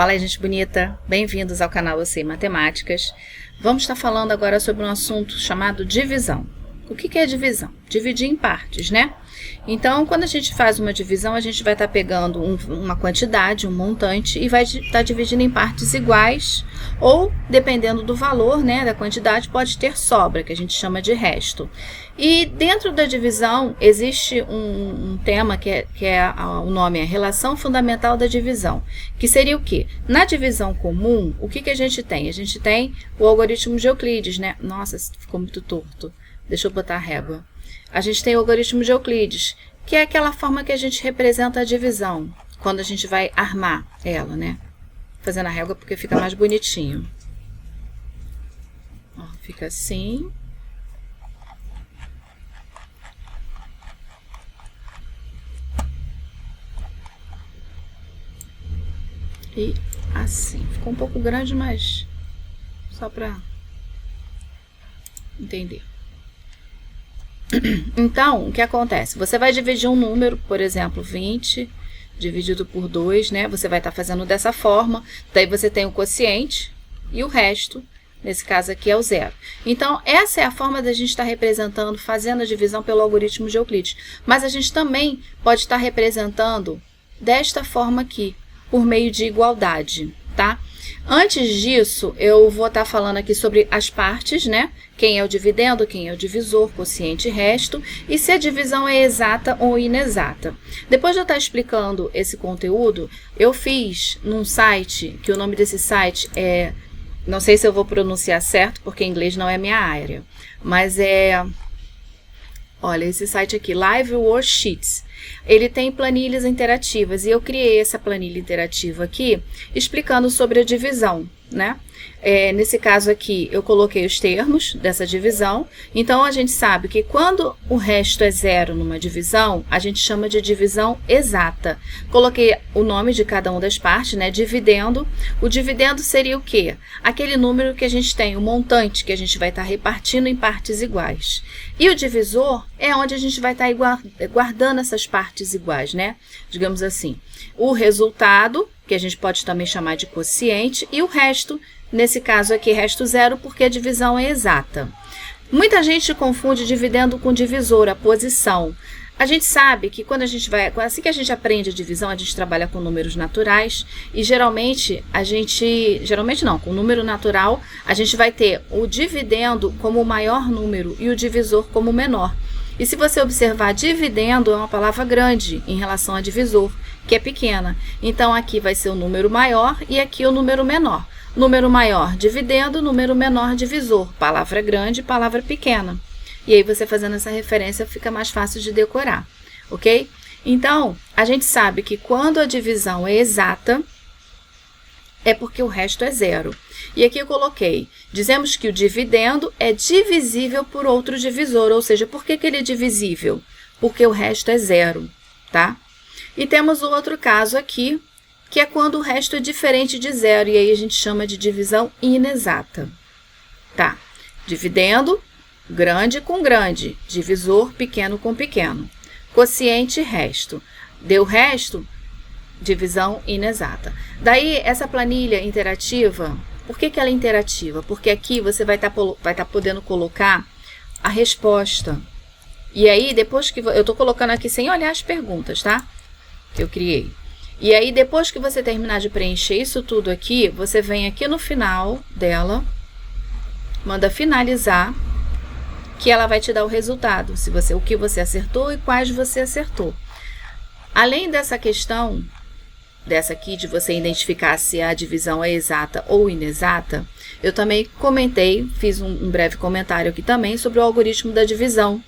Fala aí, gente bonita, bem-vindos ao canal Eu Sei Matemáticas. Vamos estar falando agora sobre um assunto chamado divisão. O que é divisão? Dividir em partes, né? Então, quando a gente faz uma divisão, a gente vai estar pegando uma quantidade, um montante, e vai estar dividindo em partes iguais, ou, dependendo do valor, né, da quantidade, pode ter sobra, que a gente chama de resto. E dentro da divisão, existe um tema o nome é Relação Fundamental da Divisão, que seria o quê? Na divisão comum, o que a gente tem? A gente tem o algoritmo de Euclides, né? Nossa, ficou muito torto. Deixa eu botar a régua. A gente tem o algoritmo de Euclides, que é aquela forma que a gente representa a divisão, quando a gente vai armar ela, né? Fazendo a régua porque fica mais bonitinho. Ó, fica assim. E assim. Ficou um pouco grande, mas só para entender. Então, o que acontece? Você vai dividir um número, por exemplo, 20 dividido por 2, né? Você vai estar fazendo dessa forma. Daí você tem o quociente e o resto, nesse caso aqui, é o zero. Então, essa é a forma da gente estar representando, fazendo a divisão pelo algoritmo de Euclides. Mas a gente também pode estar representando desta forma aqui, por meio de igualdade, tá? Antes disso, eu vou estar falando aqui sobre as partes, né? Quem é o dividendo, quem é o divisor, quociente e resto, e se a divisão é exata ou inexata. Depois de eu estar explicando esse conteúdo, eu fiz num site, que o nome desse site é, não sei se eu vou pronunciar certo, porque inglês não é minha área, mas olha, esse site aqui, Live Worksheets. Ele tem planilhas interativas e eu criei essa planilha interativa aqui explicando sobre a divisão, né? Nesse caso aqui, eu coloquei os termos dessa divisão. Então, a gente sabe que quando o resto é zero numa divisão, a gente chama de divisão exata. Coloquei o nome de cada uma das partes, né? Dividendo. O dividendo seria o quê? Aquele número que a gente tem, o montante, que a gente vai estar repartindo em partes iguais. E o divisor é onde a gente vai estar guardando essas partes iguais, né? Digamos assim, o resultado, que a gente pode também chamar de quociente, e o resto, nesse caso aqui, resto zero, porque a divisão é exata. Muita gente confunde dividendo com divisor, a posição. A gente sabe que quando a gente assim que a gente aprende a divisão, a gente trabalha com números naturais e geralmente com número natural, a gente vai ter o dividendo como o maior número e o divisor como o menor. E se você observar, dividendo é uma palavra grande em relação a divisor, que é pequena. Então, aqui vai ser o número maior e aqui o número menor. Número maior, dividendo, número menor, divisor. Palavra grande, palavra pequena. E aí, você fazendo essa referência, fica mais fácil de decorar, ok? Então, a gente sabe que quando a divisão é exata, é porque o resto é zero. E aqui eu coloquei, dizemos que o dividendo é divisível por outro divisor, ou seja, por que ele é divisível? Porque o resto é zero, tá? E temos o outro caso aqui, que é quando o resto é diferente de zero, e aí a gente chama de divisão inexata, tá? Dividendo, grande com grande, divisor, pequeno com pequeno. Quociente, resto. Deu resto, divisão inexata. Daí, essa planilha interativa, por que ela é interativa? Porque aqui você vai estar podendo colocar a resposta. E aí, depois que... Eu estou colocando aqui sem olhar as perguntas, tá? Que eu criei. E aí, depois que você terminar de preencher isso tudo aqui, você vem aqui no final dela, manda finalizar, que ela vai te dar o resultado, o que você acertou e quais você acertou. Além dessa questão, dessa aqui, de você identificar se a divisão é exata ou inexata, eu também fiz um breve comentário aqui também sobre o algoritmo da divisão,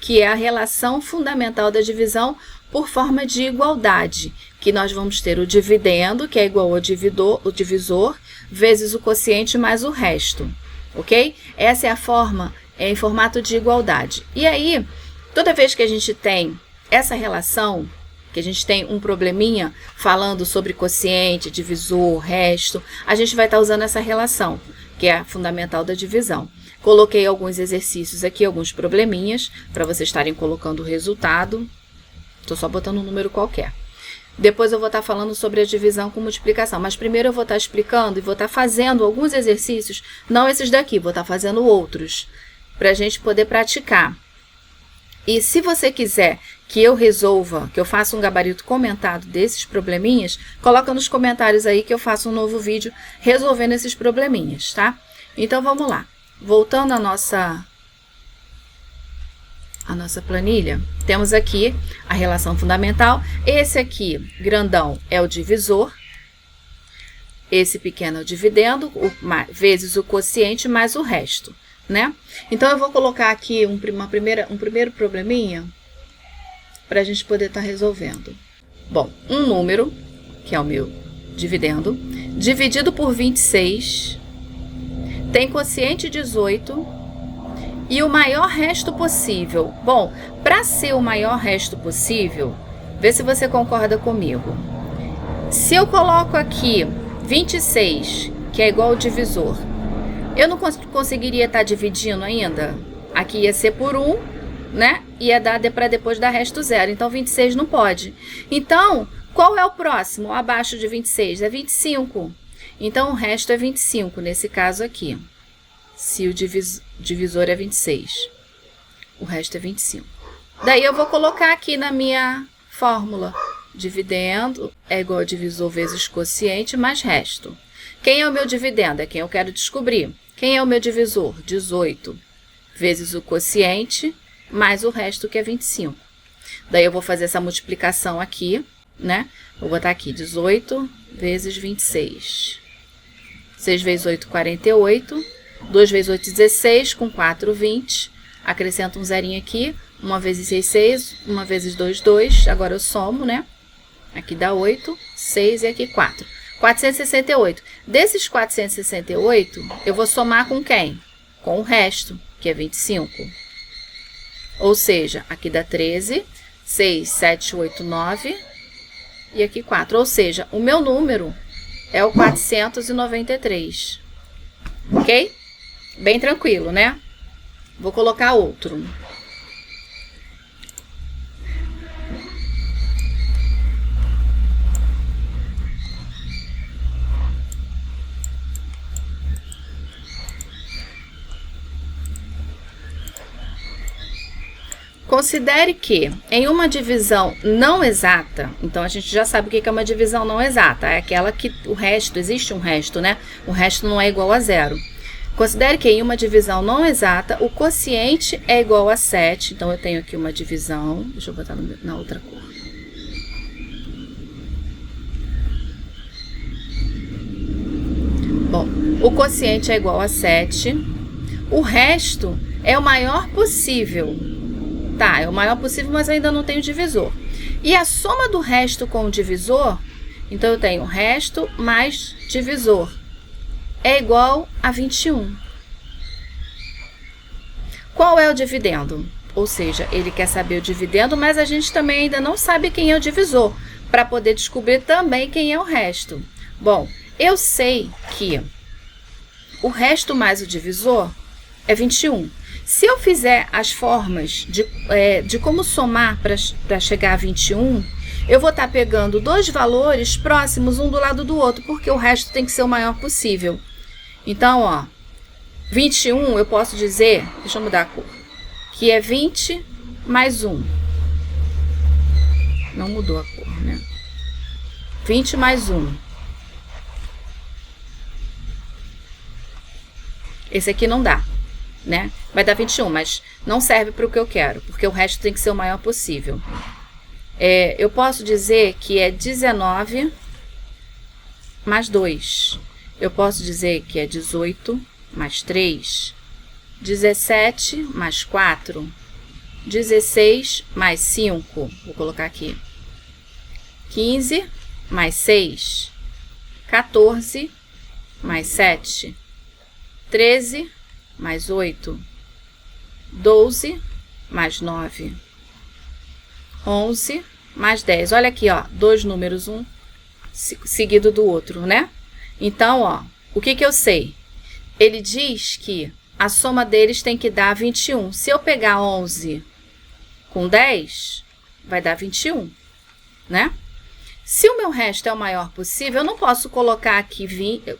que é a relação fundamental da divisão por forma de igualdade, que nós vamos ter o dividendo, que é igual ao divisor, vezes o quociente mais o resto, ok? Essa é a forma, em formato de igualdade. E aí, toda vez que a gente tem essa relação, que a gente tem um probleminha falando sobre quociente, divisor, resto, a gente vai estar usando essa relação, que é a fundamental da divisão. Coloquei alguns exercícios aqui, alguns probleminhas, para vocês estarem colocando o resultado. Estou só botando um número qualquer. Depois eu vou estar falando sobre a divisão com multiplicação, mas primeiro eu vou estar explicando e vou estar fazendo alguns exercícios, não esses daqui, vou estar fazendo outros, para a gente poder praticar. E se você quiser que eu resolva, que eu faça um gabarito comentado desses probleminhas, coloca nos comentários aí que eu faço um novo vídeo resolvendo esses probleminhas, tá? Então vamos lá. Voltando à nossa planilha, temos aqui a relação fundamental. Esse aqui, grandão, é o divisor. Esse pequeno é o dividendo, vezes o quociente mais o resto, né? Então, eu vou colocar aqui um primeiro probleminha para a gente poder estar resolvendo. Bom, um número, que é o meu dividendo, dividido por 26, tem quociente 18 e o maior resto possível. Bom, para ser o maior resto possível, vê se você concorda comigo. Se eu coloco aqui 26, que é igual ao divisor, eu não conseguiria estar dividindo ainda? Aqui ia ser por 1, né? Ia dar para depois dar resto zero. Então, 26 não pode. Então, qual é o próximo abaixo de 26? É 25. Então, o resto é 25, nesse caso aqui. Se o divisor é 26. O resto é 25. Daí, eu vou colocar aqui na minha fórmula. Dividendo é igual a divisor vezes quociente mais resto. Quem é o meu dividendo? É quem eu quero descobrir. Quem é o meu divisor? 18 vezes o quociente mais o resto, que é 25. Daí, eu vou fazer essa multiplicação aqui, né? Vou botar aqui 18 vezes 26. 6 vezes 8, 48. 2 vezes 8, 16. Com 4, 20. Acrescento um zerinho aqui. 1 vezes 6, 6. 1 vezes 2, 2. Agora, eu somo, né? Aqui dá 8, 6 e aqui 4. 468. Desses 468, eu vou somar com quem? Com o resto, que é 25. Ou seja, aqui dá 13, 6, 7, 8, 9 e aqui 4. Ou seja, o meu número é o 493. Ok? Bem tranquilo, né? Vou colocar outro. Considere que em uma divisão não exata, então a gente já sabe o que é uma divisão não exata, é aquela que o resto, existe um resto, né? O resto não é igual a zero. Considere que em uma divisão não exata, o quociente é igual a 7, então eu tenho aqui uma divisão, deixa eu botar na outra cor. Bom, o quociente é igual a 7, o resto é o maior possível. Tá, é o maior possível, mas eu ainda não tenho divisor. E a soma do resto com o divisor, então eu tenho resto mais divisor, é igual a 21. Qual é o dividendo? Ou seja, ele quer saber o dividendo, mas a gente também ainda não sabe quem é o divisor, para poder descobrir também quem é o resto. Bom, eu sei que o resto mais o divisor é 21. Se eu fizer as formas de como somar para chegar a 21, eu vou estar pegando dois valores próximos um do lado do outro, porque o resto tem que ser o maior possível. Então, ó, 21 eu posso dizer, deixa eu mudar a cor, que é 20 mais 1. Não mudou a cor, né? 20 mais 1. Esse aqui não dá, né? Vai dar 21, mas não serve para o que eu quero, porque o resto tem que ser o maior possível. Eu posso dizer que é 19 mais 2. Eu posso dizer que é 18 mais 3. 17 mais 4. 16 mais 5. Vou colocar aqui. 15 mais 6. 14 mais 7. 13 mais 8. 12 mais 9, 11 mais 10. Olha aqui, ó, dois números, um seguido do outro, né? Então, ó, o que eu sei? Ele diz que a soma deles tem que dar 21. Se eu pegar 11 com 10, vai dar 21, né? Se o meu resto é o maior possível, eu não posso colocar aqui 20, eu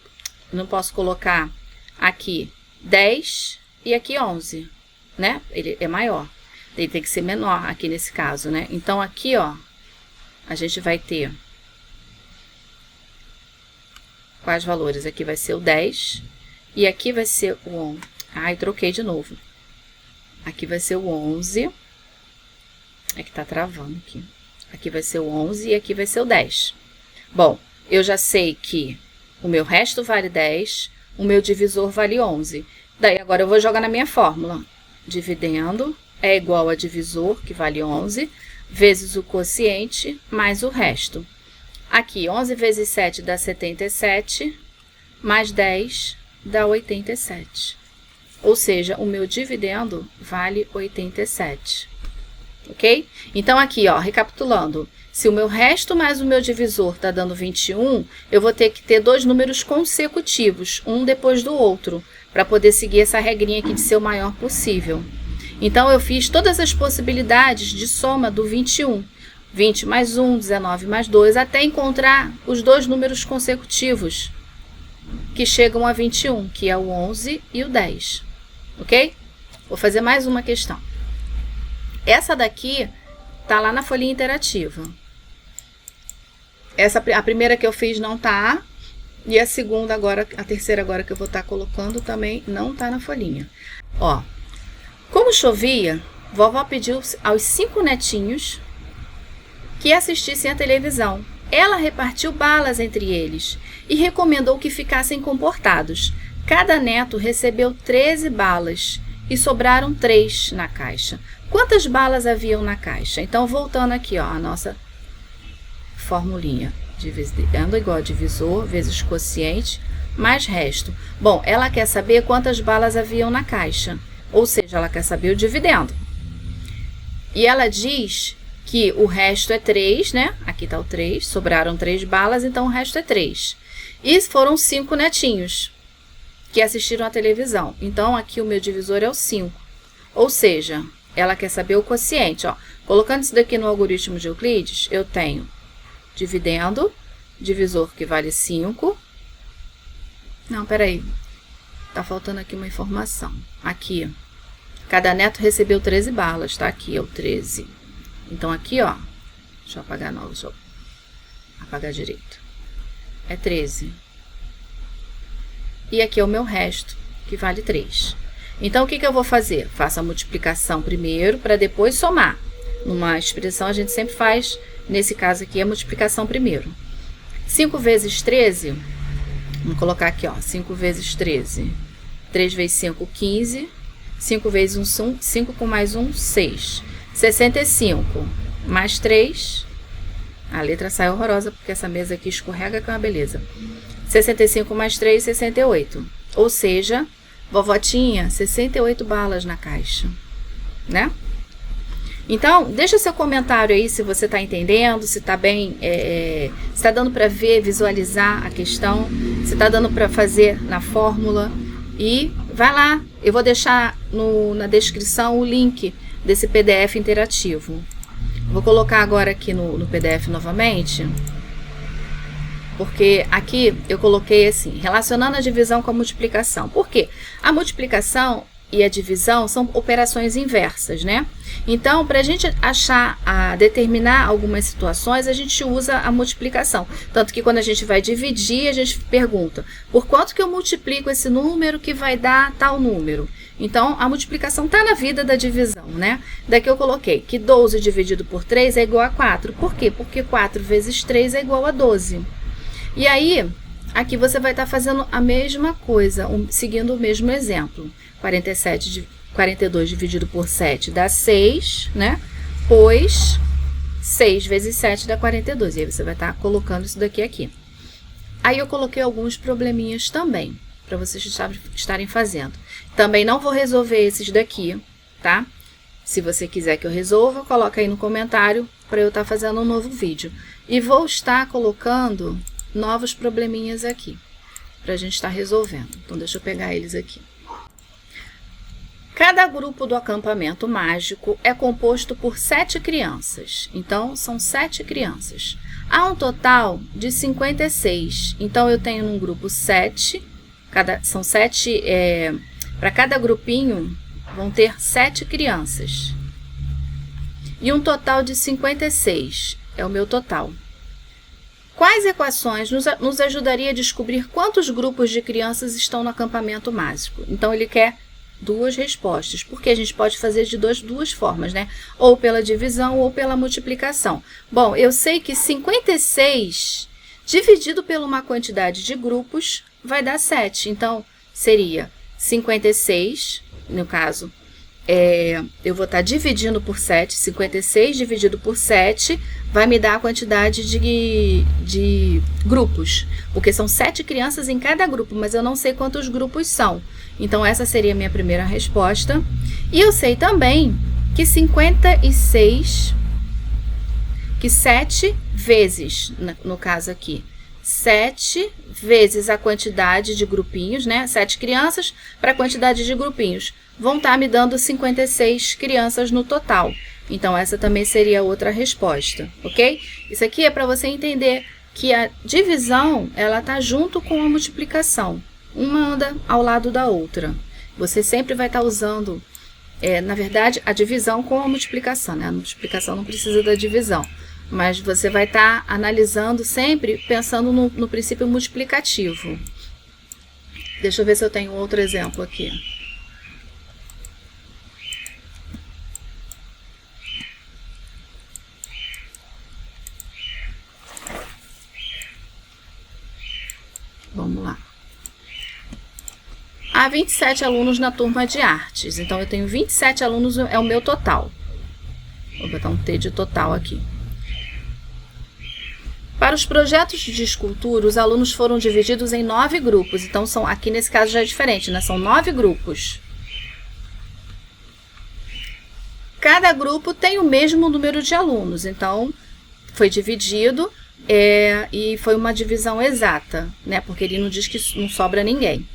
não posso colocar aqui 10 e aqui 11, né? Ele é maior. Ele tem que ser menor aqui nesse caso, né? Então, aqui, ó, a gente vai ter quais valores? Aqui vai ser o 10 e aqui vai ser o 11. Ai, troquei de novo. Aqui vai ser o 11. É que tá travando aqui. Aqui vai ser o 11 e aqui vai ser o 10. Bom, eu já sei que o meu resto vale 10, o meu divisor vale 11. Daí, agora eu vou jogar na minha fórmula. Dividendo é igual a divisor, que vale 11, vezes o quociente, mais o resto. Aqui, 11 vezes 7 dá 77, mais 10 dá 87. Ou seja, o meu dividendo vale 87. Ok? Então, aqui, ó, recapitulando, se o meu resto mais o meu divisor está dando 21, eu vou ter que ter dois números consecutivos, um depois do outro, para poder seguir essa regrinha aqui de ser o maior possível. Então, eu fiz todas as possibilidades de soma do 21. 20 mais 1, 19 mais 2, até encontrar os dois números consecutivos que chegam a 21, que é o 11 e o 10. Ok? Vou fazer mais uma questão. Essa daqui tá lá na folhinha interativa. A primeira que eu fiz não tá, e a segunda agora, a terceira agora que eu vou estar colocando também não tá na folhinha. Ó, como chovia, vovó pediu aos 5 netinhos que assistissem à televisão. Ela repartiu balas entre eles e recomendou que ficassem comportados. Cada neto recebeu 13 balas e sobraram 3 na caixa. Quantas balas haviam na caixa? Então, voltando aqui, ó, a nossa formulinha. Dividendo igual a divisor vezes quociente mais resto. Bom, ela quer saber quantas balas haviam na caixa. Ou seja, ela quer saber o dividendo. E ela diz que o resto é 3, né? Aqui tá o 3, sobraram 3 balas, então o resto é 3. E foram 5 netinhos que assistiram à televisão. Então, aqui o meu divisor é o 5. Ou seja, ela quer saber o quociente, ó. Colocando isso daqui no algoritmo de Euclides, eu tenho dividendo, divisor que vale 5. Não, peraí. Tá faltando aqui uma informação. Aqui, cada neto recebeu 13 balas, tá? Aqui é o 13. Então, aqui, ó. Deixa eu apagar não, deixa eu apagar direito. É 13. E aqui é o meu resto, que vale 3. Então, o que eu vou fazer? Faço a multiplicação primeiro, para depois somar. Numa expressão, a gente sempre faz, nesse caso aqui, a multiplicação primeiro. 5 vezes 13, vamos colocar aqui, ó, 5 vezes 13. 3 vezes 5, 15. 5 vezes 1, 5 com mais 1, 6. 65 mais 3. A letra sai horrorosa, porque essa mesa aqui escorrega, que é uma beleza. 65 mais 3, 68. Ou seja, vovó tinha 68 balas na caixa, né? Então, deixa seu comentário aí se você está entendendo, se está bem, se está dando para ver, visualizar a questão, se está dando para fazer na fórmula. E vai lá, eu vou deixar na descrição o link desse PDF interativo. Vou colocar agora aqui no PDF novamente, porque aqui eu coloquei assim, relacionando a divisão com a multiplicação. Por quê? A multiplicação e a divisão são operações inversas, né? Então, para a gente determinar algumas situações, a gente usa a multiplicação. Tanto que quando a gente vai dividir, a gente pergunta, por quanto que eu multiplico esse número que vai dar tal número? Então, a multiplicação está na vida da divisão, né? Daqui eu coloquei que 12 dividido por 3 é igual a 4. Por quê? Porque 4 vezes 3 é igual a 12. E aí, aqui você vai estar fazendo a mesma coisa, seguindo o mesmo exemplo. 42 dividido por 7 dá 6, né? Pois 6 vezes 7 dá 42. E aí você vai estar colocando isso daqui aqui. Aí eu coloquei alguns probleminhas também, para vocês estarem fazendo. Também não vou resolver esses daqui, tá? Se você quiser que eu resolva, coloca aí no comentário para eu estar fazendo um novo vídeo. E vou estar colocando novos probleminhas aqui, para a gente estar resolvendo. Então, deixa eu pegar eles aqui. Cada grupo do acampamento mágico é composto por 7 crianças. Então, são 7 crianças. Há um total de 56. Então, eu tenho num grupo 7, são 7, para cada grupinho vão ter 7 crianças. E um total de 56 é o meu total. Quais equações nos ajudaria a descobrir quantos grupos de crianças estão no acampamento mágico? Então, ele quer duas respostas, porque a gente pode fazer de duas formas, né? Ou pela divisão ou pela multiplicação. Bom, eu sei que 56 dividido por uma quantidade de grupos vai dar 7. Então, seria 56, no caso, eu vou estar dividindo por 7, 56 dividido por 7 vai me dar a quantidade de grupos, porque são 7 crianças em cada grupo, mas eu não sei quantos grupos são. Então, essa seria a minha primeira resposta. E eu sei também que 56, que 7 vezes, no caso aqui, 7 vezes a quantidade de grupinhos, né? 7 crianças para a quantidade de grupinhos. Vão estar me dando 56 crianças no total. Então, essa também seria outra resposta, ok? Isso aqui é para você entender que a divisão, ela está junto com a multiplicação. Uma anda ao lado da outra. Você sempre vai estar usando, na verdade, a divisão com a multiplicação, né? A multiplicação não precisa da divisão. Mas você vai estar analisando sempre pensando no princípio multiplicativo. Deixa eu ver se eu tenho outro exemplo aqui. Vamos lá. Há 27 alunos na turma de artes. Então, eu tenho 27 alunos, é o meu total. Vou botar um T de total aqui. Para os projetos de escultura, os alunos foram divididos em 9 grupos. Então, aqui nesse caso já é diferente, né? São 9 grupos. Cada grupo tem o mesmo número de alunos. Então, foi dividido e foi uma divisão exata, né? Porque ele não diz que não sobra ninguém.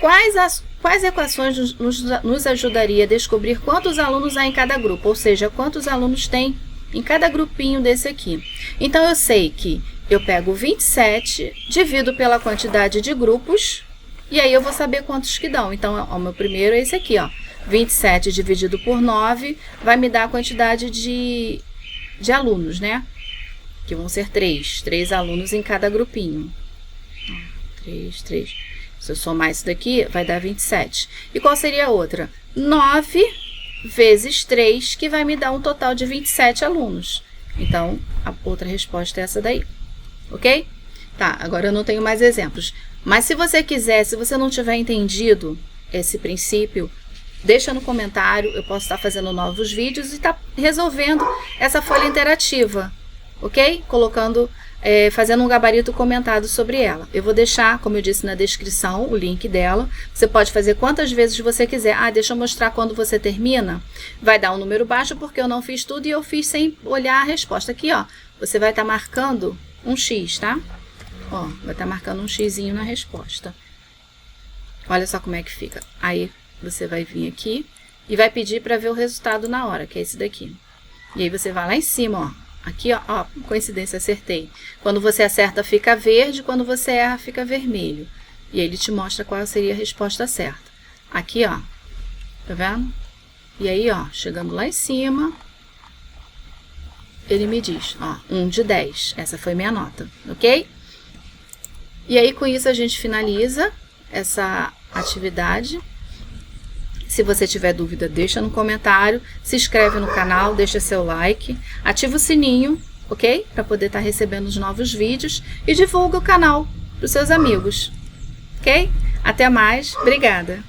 Quais equações nos ajudaria a descobrir quantos alunos há em cada grupo? Ou seja, quantos alunos tem em cada grupinho desse aqui. Então, eu sei que eu pego 27, divido pela quantidade de grupos, e aí eu vou saber quantos que dão. Então, o meu primeiro é esse aqui, ó. 27 dividido por 9 vai me dar a quantidade de alunos, né? Que vão ser 3 alunos em cada grupinho. 3. Se eu somar isso daqui, vai dar 27. E qual seria a outra? 9 vezes 3, que vai me dar um total de 27 alunos. Então, a outra resposta é essa daí. Ok? Tá, agora eu não tenho mais exemplos. Mas se você quiser, se você não tiver entendido esse princípio, deixa no comentário, eu posso estar fazendo novos vídeos e estar resolvendo essa folha interativa. Ok? Fazendo um gabarito comentado sobre ela. Eu vou deixar, como eu disse na descrição, o link dela. Você pode fazer quantas vezes você quiser. Deixa eu mostrar quando você termina. Vai dar um número baixo porque eu não fiz tudo e eu fiz sem olhar a resposta. Aqui, ó, você vai estar marcando um X, tá? Ó, vai estar marcando um Xzinho na resposta. Olha só como é que fica. Aí, você vai vir aqui e vai pedir para ver o resultado na hora, que é esse daqui. E aí, você vai lá em cima, ó. Aqui, ó, coincidência, acertei. Quando você acerta, fica verde. Quando você erra, fica vermelho. E aí ele te mostra qual seria a resposta certa. Aqui, ó, tá vendo? E aí, ó, chegando lá em cima, ele me diz, ó, 1 de 10. Essa foi minha nota, ok? E aí, com isso, a gente finaliza essa atividade. Se você tiver dúvida, deixa no comentário, se inscreve no canal, deixa seu like, ativa o sininho, ok? Para poder estar recebendo os novos vídeos e divulga o canal para os seus amigos, ok? Até mais, obrigada!